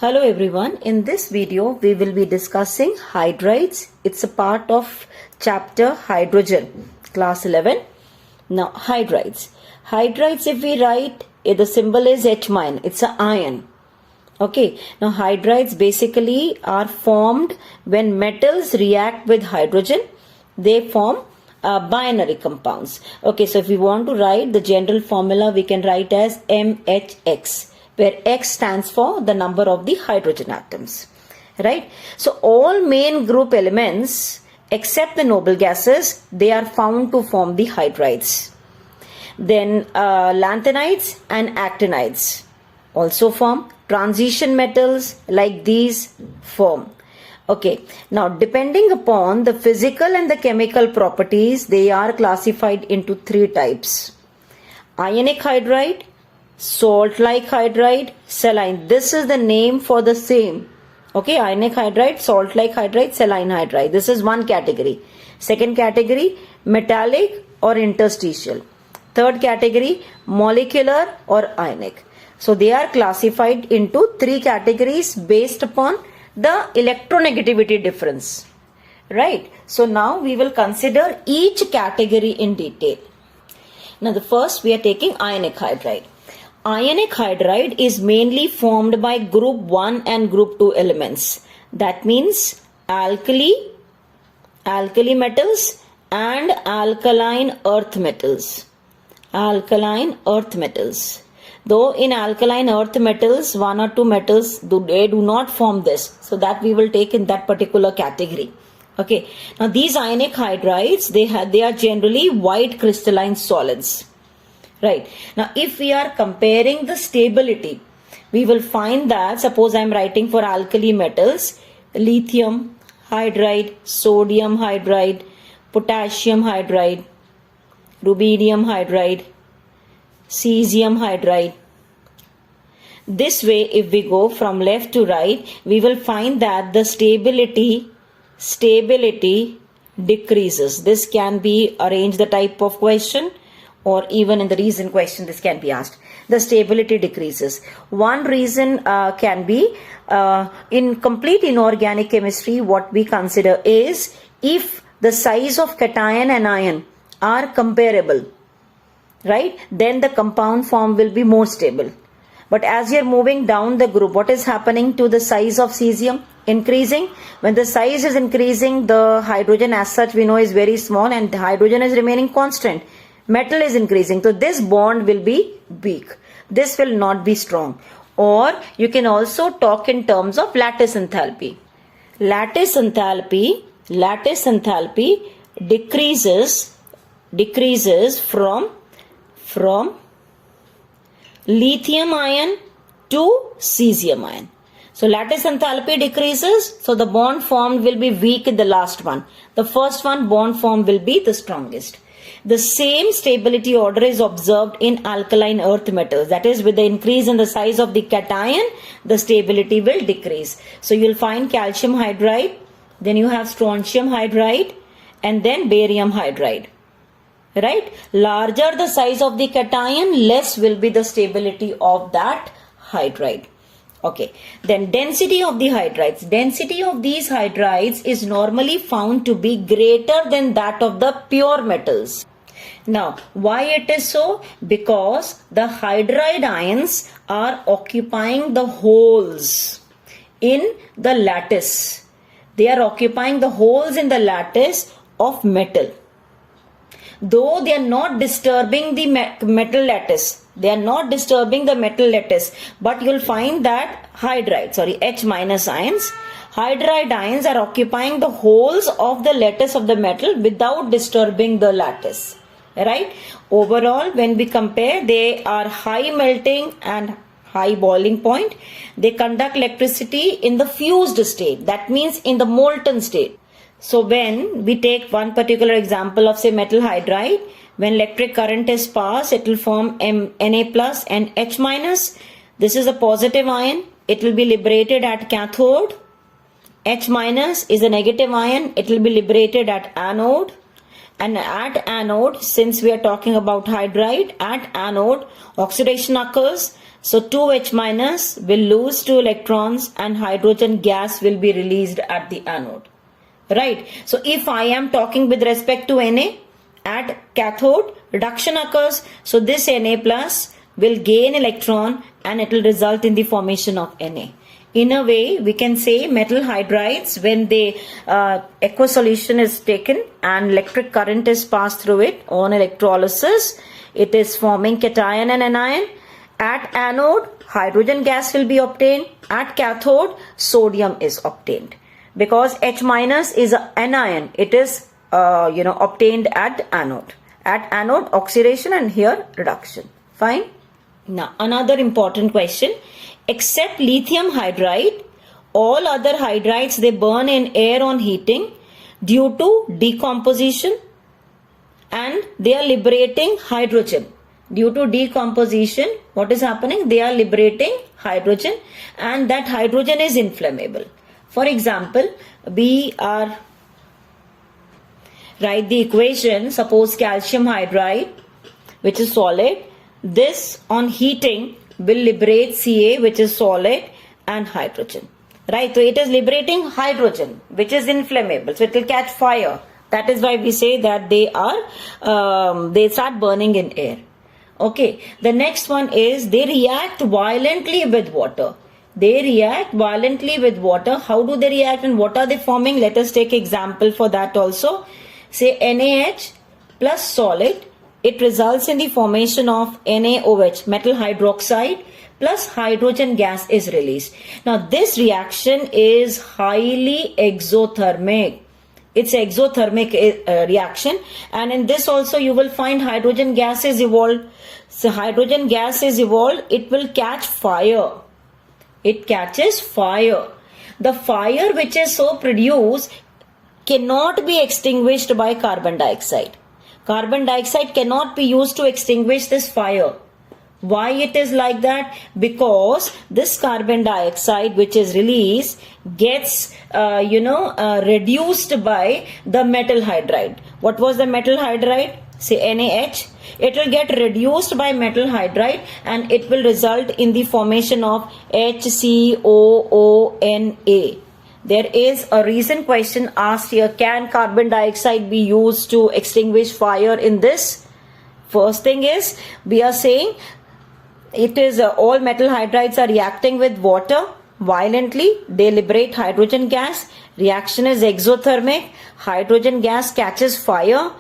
Hello everyone, in this video we will be discussing hydrides. It's a part of chapter hydrogen, class 11. Now hydrides. Hydrides, if we write, the symbol is H-, it's an ion. Okay, now hydrides basically are formed when metals react with hydrogen. They form binary compounds. Okay, so if we want to write the general formula, we can write as MHX, where X stands for the number of the hydrogen atoms, right? So all main group elements except the noble gases, they are found to form the hydrides. Then lanthanides and actinides also form. Transition metals like these form. Okay, now depending upon the physical and the chemical properties, they are classified into three types: ionic hydride, salt-like hydride, saline. This is the name for the same. Okay, ionic hydride, salt-like hydride, saline hydride. This is one category. Second category, metallic or interstitial. Third category, molecular or ionic. So they are classified into three categories based upon the electronegativity difference. Right? So now we will consider each category in detail. Now the first we are taking ionic hydride. Ionic hydride is mainly formed by group 1 and group 2 elements. That means alkali metals and alkaline earth metals. Alkaline earth metals. Though in alkaline earth metals, one or two metals, they do not form this. So that we will take in that particular category. Okay. Now these ionic hydrides, they are generally white crystalline solids. Right. Now if we are comparing the stability, we will find that, suppose I am writing for alkali metals, lithium hydride, sodium hydride, potassium hydride, rubidium hydride, cesium hydride. This way, if we go from left to right, we will find that the stability decreases. This can be arranged the type of question, or even in the reason question this can be asked. The stability decreases. One reason can be in complete inorganic chemistry, what we consider is if the size of cation and ion are comparable, right, then the compound form will be more stable. But as you are moving down the group, what is happening to the size of cesium? Increasing. When the size is increasing, the hydrogen as such we know is very small and the hydrogen is remaining constant. Metal is increasing. So this bond will be weak. This will not be strong. Or you can also talk in terms of lattice enthalpy. Lattice enthalpy decreases from lithium ion to cesium ion. So lattice enthalpy decreases, so the bond formed will be weak in the last one. The first one bond formed will be the strongest. The same stability order is observed in alkaline earth metals. That is, with the increase in the size of the cation, the stability will decrease. So you will find calcium hydride, then you have strontium hydride, and then barium hydride. Right? Larger the size of the cation, less will be the stability of that hydride. Okay. Then density of the hydrides. Density of these hydrides is normally found to be greater than that of the pure metals. Now, why it is so? Because the hydride ions are occupying the holes in the lattice. They are occupying the holes in the lattice of metal. Though they are not disturbing the metal lattice, but you'll find that H- ions, hydride ions are occupying the holes of the lattice of the metal without disturbing the lattice. Right? Overall, when we compare, they are high melting and high boiling point. They conduct electricity in the fused state. That means in the molten state. So when we take one particular example of say metal hydride, when electric current is passed, it will form Na plus and H minus. This is a positive ion. It will be liberated at cathode. H minus is a negative ion. It will be liberated at anode. And at anode, since we are talking about hydride, at anode, oxidation occurs. So 2H minus will lose 2 electrons and hydrogen gas will be released at the anode. Right. So if I am talking with respect to Na, at cathode reduction occurs. So this Na plus will gain electron and it will result in the formation of Na. In a way, we can say metal hydrides, when the aqueous solution is taken and electric current is passed through it on electrolysis, it is forming cation and anion. At anode, hydrogen gas will be obtained. At cathode, sodium is obtained. Because H minus is an anion, it is obtained at anode. At anode, oxidation, and here reduction. Fine. Now another important question. Except lithium hydride, all other hydrides, they burn in air on heating due to decomposition, and they are liberating hydrogen. Due to decomposition, what is happening? They are liberating hydrogen, and that hydrogen is inflammable. For example, we are write the equation. Suppose calcium hydride, which is solid, this on heating will liberate Ca, which is solid, and hydrogen. Right, so it is liberating hydrogen, which is inflammable, so it will catch fire. That is why we say that they start burning in air. Okay, the next one is they react violently with water. They react violently with water. How do they react and what are they forming? Let us take example for that also. Say NaH plus solid, it results in the formation of NaOH, metal hydroxide, plus hydrogen gas is released. Now this reaction is highly exothermic. It's exothermic reaction, and in this also you will find hydrogen gas is evolved. So hydrogen gas is evolved, it will catch fire. It catches fire. The fire which is so produced cannot be extinguished by carbon dioxide. Carbon dioxide cannot be used to extinguish this fire. Why it is like that? Because this carbon dioxide which is released gets reduced by the metal hydride. What was the metal hydride? Say NaH. It will get reduced by metal hydride and it will result in the formation of HCOONA. There is a recent question asked here, can carbon dioxide be used to extinguish fire in this? First thing is, we are saying it is all metal hydrides are reacting with water violently. They liberate hydrogen gas. Reaction is exothermic. Hydrogen gas catches fire.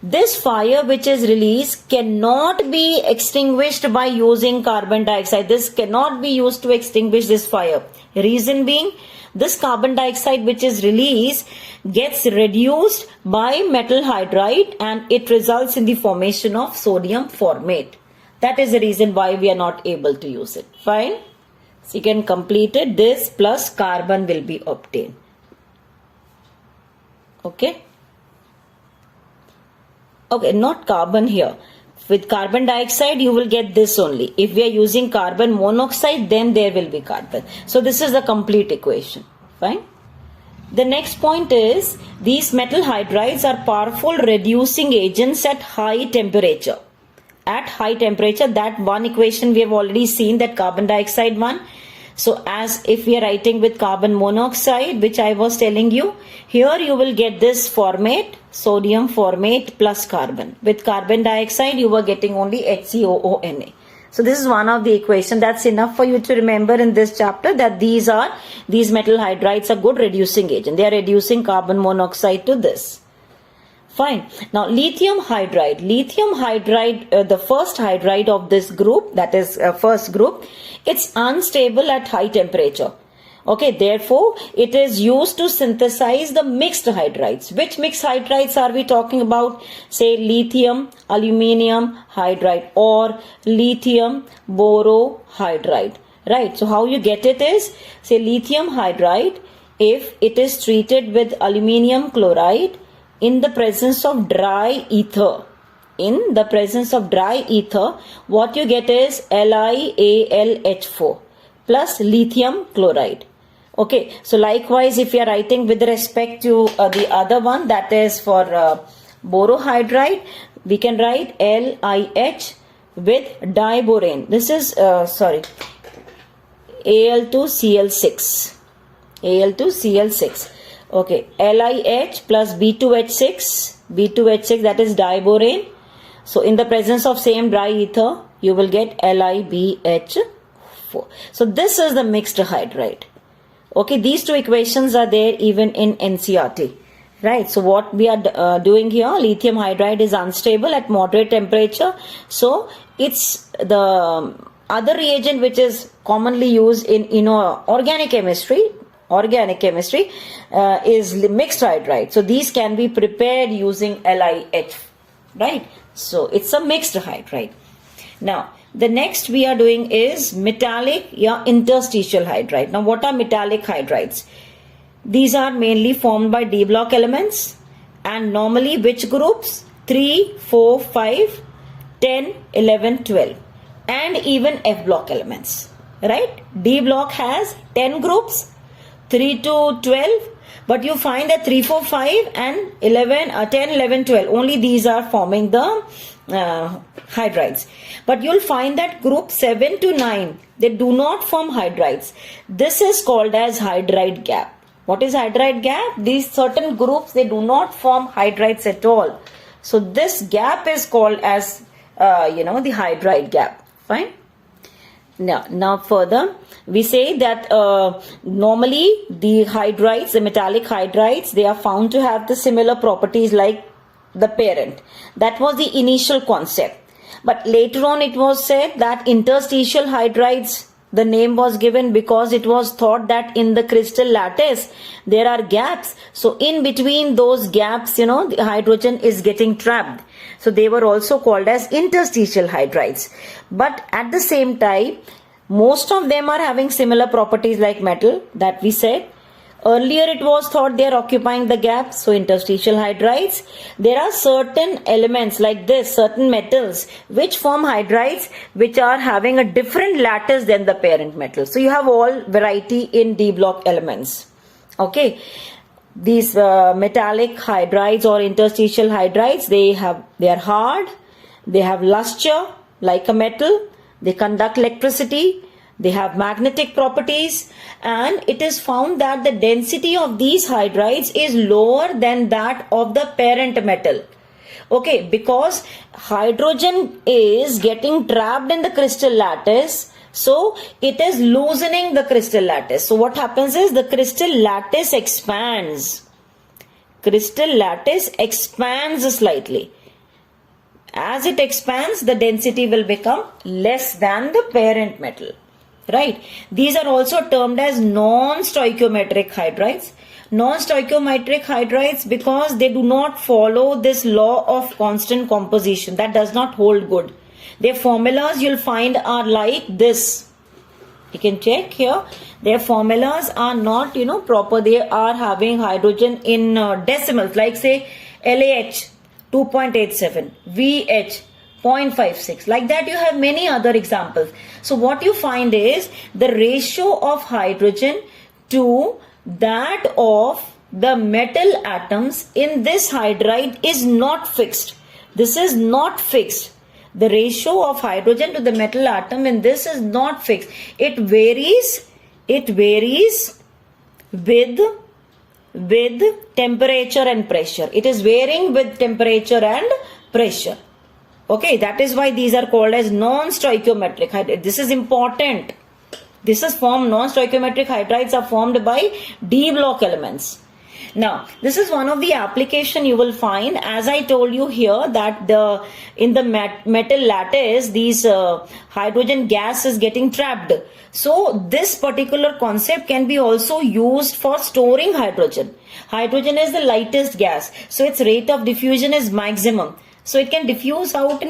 This fire which is released cannot be extinguished by using carbon dioxide. This cannot be used to extinguish this fire. Reason being, this carbon dioxide which is released gets reduced by metal hydride and it results in the formation of sodium formate. That is the reason why we are not able to use it. Fine. So you can complete it. This plus carbon will be obtained. Okay. Okay, not carbon here. With carbon dioxide, you will get this only. If we are using carbon monoxide, then there will be carbon. So this is the complete equation. Fine. The next point is, these metal hydrides are powerful reducing agents at high temperature. At high temperature, that one equation we have already seen, that carbon dioxide one. So as if we are writing with carbon monoxide, which I was telling you, here you will get this formate, sodium formate plus carbon. With carbon dioxide, you were getting only HCOONA. So this is one of the equation. That's enough for you to remember in this chapter, that these metal hydrides are good reducing agent. They are reducing carbon monoxide to this. Fine. Now lithium hydride. Lithium hydride, the first hydride of this group, that is first group, it's unstable at high temperature. Okay, therefore it is used to synthesize the mixed hydrides. Which mixed hydrides are we talking about? Say lithium aluminium hydride or lithium borohydride. Right. So how you get it is, say lithium hydride, if it is treated with aluminium chloride in the presence of dry ether. In the presence of dry ether, what you get is LiAlH4 plus lithium chloride. Okay, so likewise, if you are writing with respect to the other one, that is for borohydride, we can write LiH with diborane. This is, Al2Cl6. Al2Cl6. Okay, LiH plus B2H6. B2H6, that is diborane. So in the presence of same dry ether, you will get LiBH4. So this is the mixed hydride. Okay, these two equations are there even in NCERT. Right, so what we are doing here, lithium hydride is unstable at moderate temperature. So it's the other reagent which is commonly used in organic chemistry. Is mixed hydride. So these can be prepared using LiH. Right, so it's a mixed hydride. Now the next we are doing is metallic interstitial hydride. Now what are metallic hydrides? These are mainly formed by D block elements, and normally which groups? 3, 4, 5, 10, 11, 12, and even F block elements. Right? D block has 10 groups, 3 to 12, but you find that 3, 4, 5 and 11, 10, 11, 12, only these are forming the hydrides. But you'll find that group 7 to 9, they do not form hydrides. This is called as hydride gap. What is hydride gap? These certain groups, they do not form hydrides at all. So this gap is called as, the hydride gap. Fine. Now further, we say that normally the hydrides, the metallic hydrides, they are found to have the similar properties like the parent. That was the initial concept. But later on it was said that interstitial hydrides, the name was given because it was thought that in the crystal lattice there are gaps. So in between those gaps, the hydrogen is getting trapped. So they were also called as interstitial hydrides. But at the same time, most of them are having similar properties like metal that we said. Earlier it was thought they are occupying the gap, so interstitial hydrides. There are certain elements like this, certain metals which form hydrides which are having a different lattice than the parent metal. So you have all variety in D block elements. Okay, these metallic hydrides or interstitial hydrides, they are hard, they have luster like a metal, they conduct electricity, they have magnetic properties, and it is found that the density of these hydrides is lower than that of the parent metal. Okay, because hydrogen is getting trapped in the crystal lattice, so it is loosening the crystal lattice. So what happens is the crystal lattice expands. Crystal lattice expands slightly. As it expands, the density will become less than the parent metal. Right. These are also termed as non-stoichiometric hydrides. Non-stoichiometric hydrides because they do not follow this law of constant composition. That does not hold good. Their formulas you'll find are like this. You can check here. Their formulas are not, proper. They are having hydrogen in decimals, like say LAH 2.87, VH 0.56. Like that you have many other examples. So what you find is the ratio of hydrogen to that of the metal atoms in this hydride is not fixed. This is not fixed. The ratio of hydrogen to the metal atom in this is not fixed. It varies with temperature and pressure. It is varying with temperature and pressure. Okay, that is why these are called as non-stoichiometric hydrides. This is important. This is formed, non-stoichiometric hydrides are formed by D block elements. Now, this is one of the application you will find, as I told you here, that in the metal lattice, these hydrogen gas is getting trapped. So, this particular concept can be also used for storing hydrogen. Hydrogen is the lightest gas, so its rate of diffusion is maximum. So it can diffuse out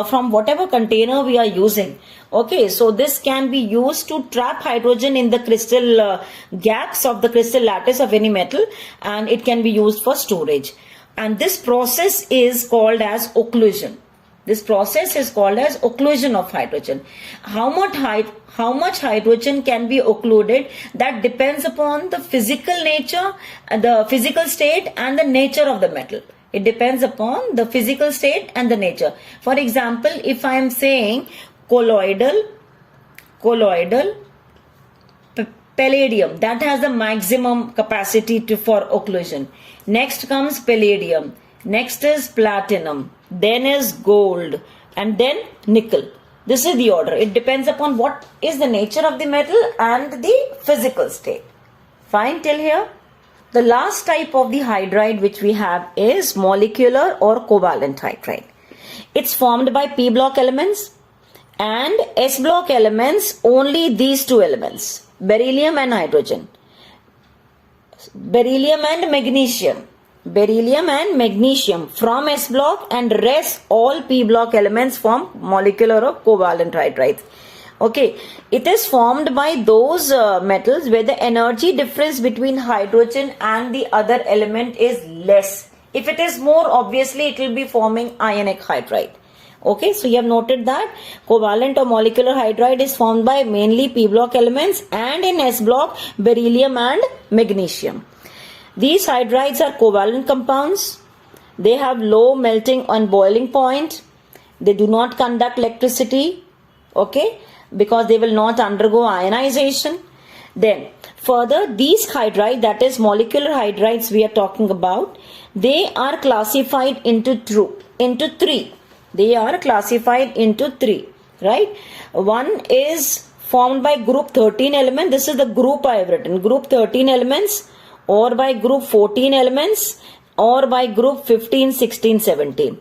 from whatever container we are using. Okay, so this can be used to trap hydrogen in the crystal gaps of the crystal lattice of any metal, and it can be used for storage. And this process is called as occlusion. This process is called as occlusion of hydrogen. How much hydrogen can be occluded? That depends upon the physical nature, the physical state and the nature of the metal. It depends upon the physical state and the nature. For example, if I am saying colloidal palladium, that has the maximum capacity for occlusion. Next comes palladium. Next is platinum. Then is gold. And then nickel. This is the order. It depends upon what is the nature of the metal and the physical state. Fine till here? The last type of the hydride which we have is molecular or covalent hydride. It's formed by p block elements and s block elements, only these two elements, beryllium and hydrogen, beryllium and magnesium from s block, and rest all p block elements form molecular or covalent hydrides. Okay, it is formed by those metals where the energy difference between hydrogen and the other element is less. If it is more, obviously it will be forming ionic hydride. Okay, so you have noted that covalent or molecular hydride is formed by mainly p block elements and in s block beryllium and magnesium. These hydrides are covalent compounds. They have low melting and boiling point. They do not conduct electricity. Okay, because they will not undergo ionization. Then further, these hydride, that is molecular hydrides we are talking about, they are classified into three. They are classified into three, right? One is formed by group 13 element. This is the group I have written, group 13 elements, or by group 14 elements, or by group 15, 16, 17.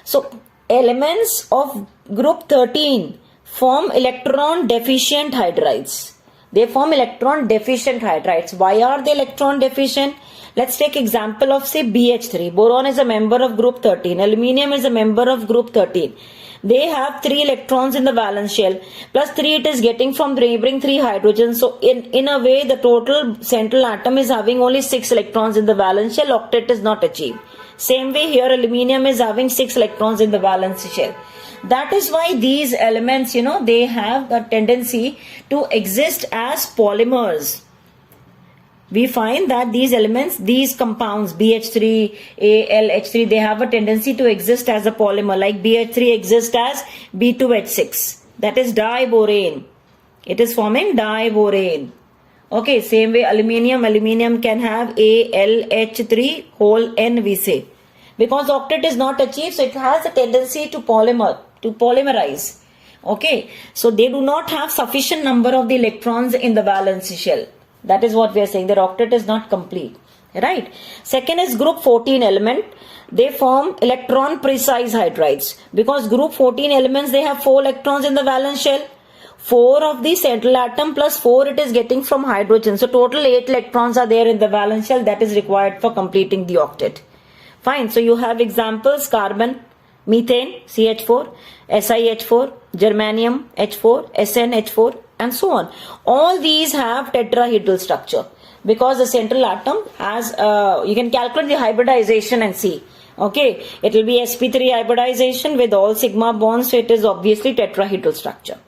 So elements of group 13 form electron deficient hydrides. They form electron deficient hydrides. Why are they electron deficient? Let's take example of say BH3. Boron is a member of group 13. Aluminium is a member of group 13. They have 3 electrons in the valence shell. Plus 3 it is getting from the neighboring 3 hydrogens. So in a way the total central atom is having only 6 electrons in the valence shell. Octet is not achieved. Same way here aluminium is having 6 electrons in the valence shell. That is why these elements, they have a tendency to exist as polymers. We find that these elements, these compounds, BH3, ALH3, they have a tendency to exist as a polymer. Like BH3 exists as B2H6. That is diborane. It is forming diborane. Okay, same way aluminium can have ALH3 whole N we say. Because octet is not achieved, so it has a tendency to polymerize. Okay, so they do not have sufficient number of the electrons in the valence shell. That is what we are saying. Their octet is not complete. Right? Second is group 14 element. They form electron precise hydrides. Because group 14 elements, they have 4 electrons in the valence shell. 4 of the central atom plus 4 it is getting from hydrogen. So total 8 electrons are there in the valence shell. That is required for completing the octet. Fine. So you have examples: carbon, methane, CH4, SiH4, germanium, H4, SnH4, and so on. All these have tetrahedral structure because the central atom has, you can calculate the hybridization and see. Okay, it will be sp3 hybridization with all sigma bonds, so it is obviously tetrahedral structure.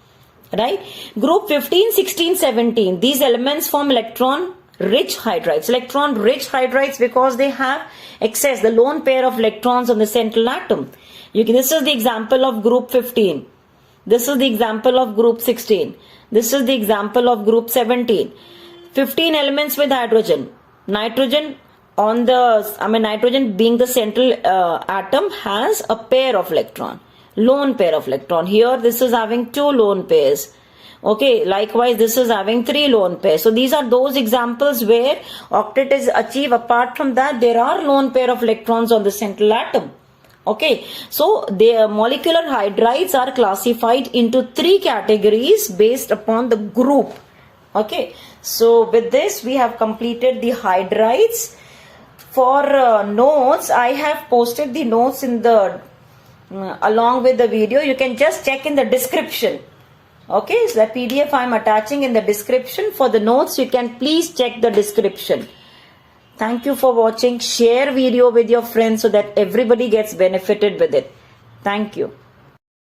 Right? Group 15, 16, 17, these elements form electron rich hydrides. Electron rich hydrides because they have excess, the lone pair of electrons on the central atom. This is the example of group 15. This is the example of group 16. This is the example of group 17. 15 elements with hydrogen. Nitrogen being the central atom has a pair of electron. Lone pair of electron. Here this is having 2 lone pairs. Okay, likewise this is having 3 lone pairs. So these are those examples where octet is achieved. Apart from that, there are lone pair of electrons on the central atom. Okay, so the molecular hydrides are classified into 3 categories based upon the group. Okay, so with this we have completed the hydrides. For notes, I have posted the notes in the along with the video. You can just check in the description. Okay, so the PDF I am attaching in the description. For the notes, you can please check the description. Thank you for watching. Share video with your friends so that everybody gets benefited with it. Thank you.